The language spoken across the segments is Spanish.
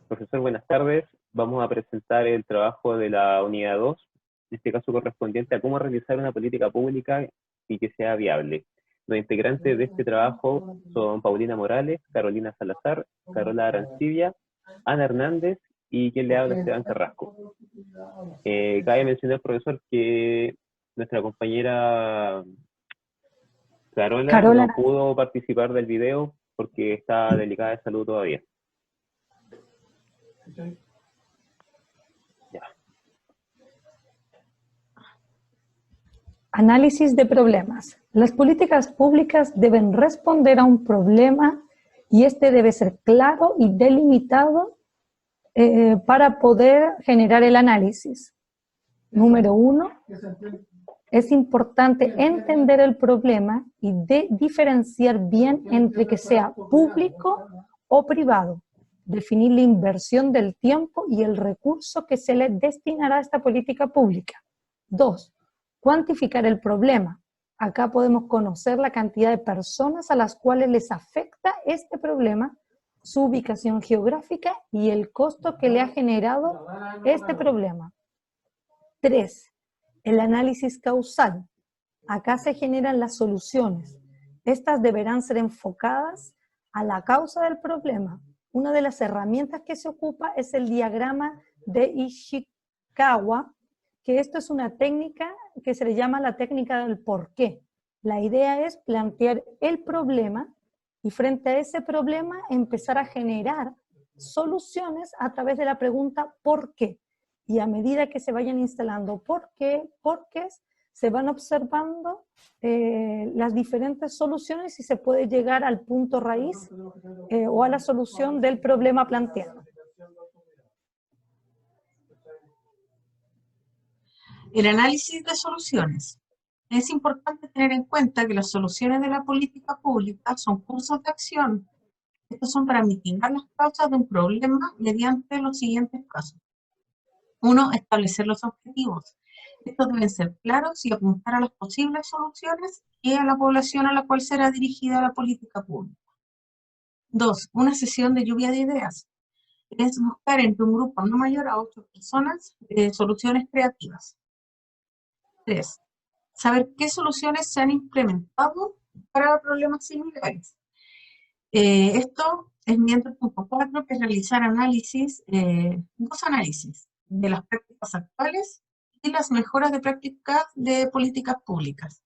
Profesor, buenas tardes. Vamos a presentar el trabajo de la unidad 2, en este caso correspondiente a cómo realizar una política pública y que sea viable. Los integrantes de este trabajo son Paulina Morales, Carolina Salazar, Carola Arancibia, Ana Hernández y quien le habla, Esteban Carrasco. Cabe mencionar, profesor, que nuestra compañera Carola no pudo participar del video porque está delicada de salud todavía. Ya. Análisis de problemas. Las políticas públicas deben responder a un problema y este debe ser claro y delimitado para poder generar el análisis. Número 1, es importante entender el problema y diferenciar bien entre que sea público o privado. Definir la inversión del tiempo y el recurso que se le destinará a esta política pública. 2. Cuantificar el problema. Acá podemos conocer la cantidad de personas a las cuales les afecta este problema, su ubicación geográfica y el costo que le ha generado este problema. 3. El análisis causal. Acá se generan las soluciones. Estas deberán ser enfocadas a la causa del problema. Una de las herramientas que se ocupa es el diagrama de Ishikawa, que esto es una técnica que se le llama la técnica del por qué. La idea es plantear el problema y frente a ese problema empezar a generar soluciones a través de la pregunta ¿por qué? Y a medida que se vayan instalando por qué, se van observando las diferentes soluciones y se puede llegar al punto raíz o a la solución del problema planteado. El análisis de soluciones. Es importante tener en cuenta que las soluciones de la política pública son cursos de acción. Estos son para mitigar las causas de un problema mediante los siguientes pasos. 1. Establecer los objetivos. Estos deben ser claros y apuntar a las posibles soluciones y a la población a la cual será dirigida la política pública. 2. Una sesión de lluvia de ideas. Es buscar entre un grupo no mayor a 8 personas soluciones creativas. 3. Saber qué soluciones se han implementado para problemas similares. Esto es mediante el punto 4, que es realizar análisis, dos análisis de las prácticas actuales y las mejoras de prácticas de políticas públicas.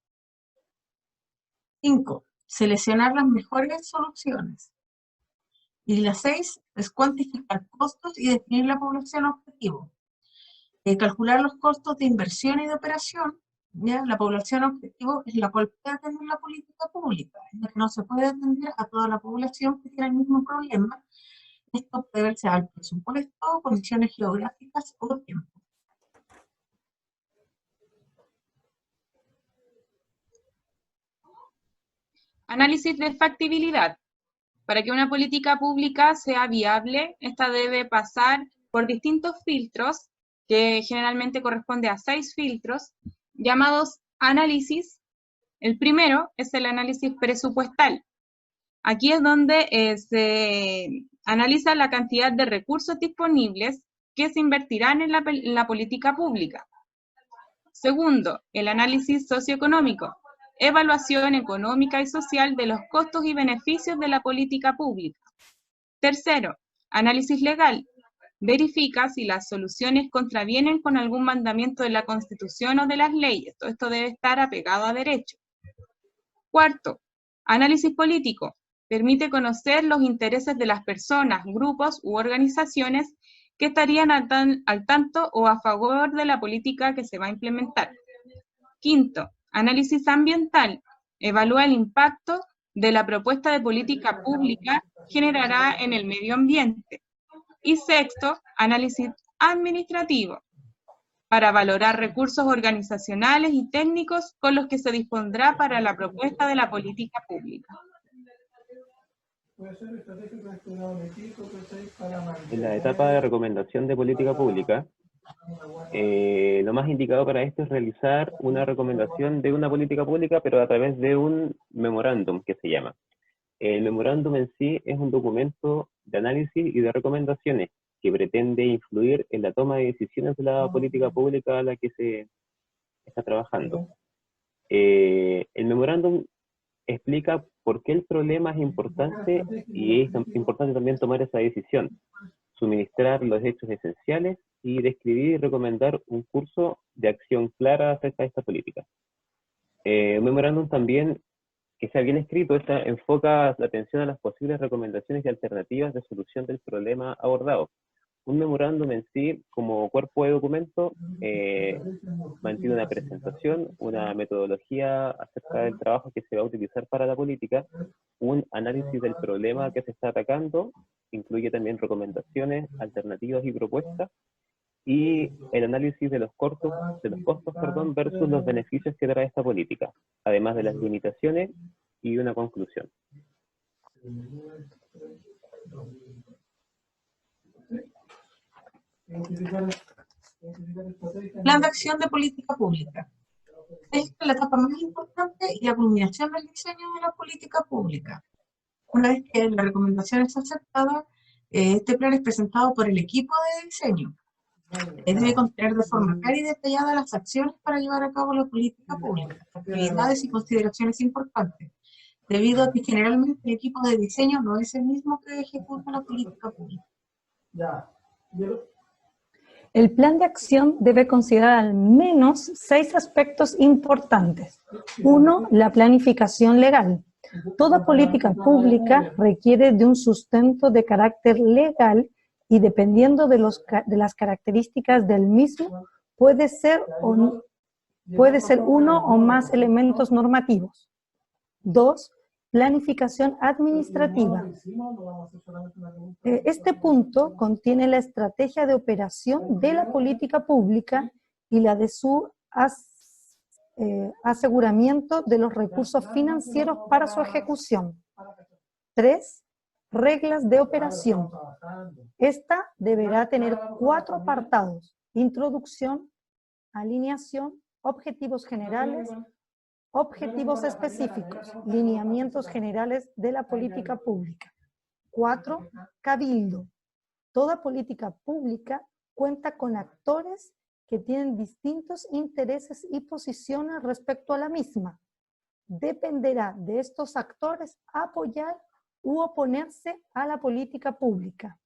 5. Seleccionar las mejores soluciones. Y la 6 es cuantificar costos y definir la población objetivo. Calcular los costos de inversión y de operación. ¿Ya? La población objetivo es la cual puede atender la política pública, ya que no se puede atender a toda la población que tiene el mismo problema. Esto puede verse al presupuesto, condiciones geográficas o tiempo. Análisis de factibilidad. Para que una política pública sea viable, esta debe pasar por distintos filtros, que generalmente corresponde a 6 filtros, llamados análisis. El primero es el análisis presupuestal. Aquí es donde se analiza la cantidad de recursos disponibles que se invertirán en la política pública. Segundo, el análisis socioeconómico. Evaluación económica y social de los costos y beneficios de la política pública. Tercero, análisis legal. Verifica si las soluciones contravienen con algún mandamiento de la Constitución o de las leyes. Todo esto debe estar apegado a derecho. Cuarto, análisis político. Permite conocer los intereses de las personas, grupos u organizaciones que estarían al tanto o a favor de la política que se va a implementar. Quinto, análisis ambiental. Evalúa el impacto de la propuesta de política pública generará en el medio ambiente. Y sexto, análisis administrativo, para valorar recursos organizacionales y técnicos con los que se dispondrá para la propuesta de la política pública. En la etapa de recomendación de política pública, lo más indicado para esto es realizar una recomendación de una política pública, pero a través de un memorándum que se llama. El memorándum en sí es un documento de análisis y de recomendaciones que pretende influir en la toma de decisiones de la política pública a la que se está trabajando. El memorándum explica por qué el problema es importante y es importante también tomar esa decisión, suministrar los hechos esenciales y describir y recomendar un curso de acción clara acerca de esta política. Un memorándum también, que sea bien escrito, enfoca la atención a las posibles recomendaciones y alternativas de solución del problema abordado. Un memorándum en sí, como cuerpo de documento, mantiene una presentación, una metodología acerca del trabajo que se va a utilizar para la política, un análisis del problema que se está atacando, incluye también recomendaciones, alternativas y propuestas, y el análisis de los costos, versus los beneficios que trae esta política, además de las limitaciones y una conclusión. Plan de acción de política pública. Esta es la etapa más importante y la culminación del diseño de la política pública. Una vez que la recomendación es aceptada, este plan es presentado por el equipo de diseño. Debe contener de forma clara y detallada las acciones para llevar a cabo la política pública, actividades y consideraciones importantes, debido a que generalmente el equipo de diseño no es el mismo que ejecuta la política pública. El plan de acción debe considerar al menos 6 aspectos importantes. 1. La planificación legal. Toda política pública requiere de un sustento de carácter legal y dependiendo de las características del mismo, puede ser uno o más elementos normativos. 2. Planificación administrativa. Este punto contiene la estrategia de operación de la política pública y la de su aseguramiento de los recursos financieros para su ejecución. 3. Reglas de operación. Esta deberá tener 4 apartados: introducción, alineación, objetivos generales, objetivos específicos, lineamientos generales de la política pública. 4. Cabildo. Toda política pública cuenta con actores que tienen distintos intereses y posiciones respecto a la misma. Dependerá de estos actores apoyar u oponerse a la política pública.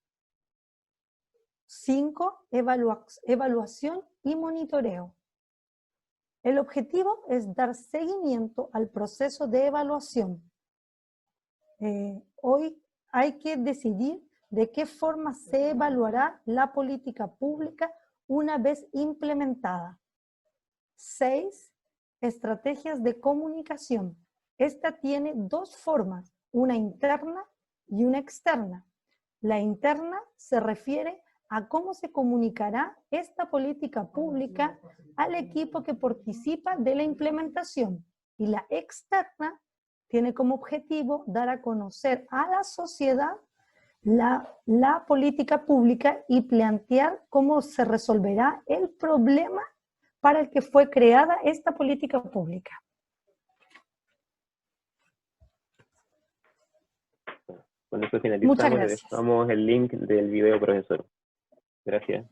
5. Evaluación y monitoreo. El objetivo es dar seguimiento al proceso de evaluación. Hoy hay que decidir de qué forma se evaluará la política pública una vez implementada. 6. Estrategias de comunicación. Esta tiene 2 formas, una interna y una externa. La interna se refiere a cómo se comunicará esta política pública al equipo que participa de la implementación, y la externa tiene como objetivo dar a conocer a la sociedad la política pública y plantear cómo se resolverá el problema para el que fue creada esta política pública. Con eso finalizamos. Muchas Le gracias. dejamos el link del video, profesor. Gracias.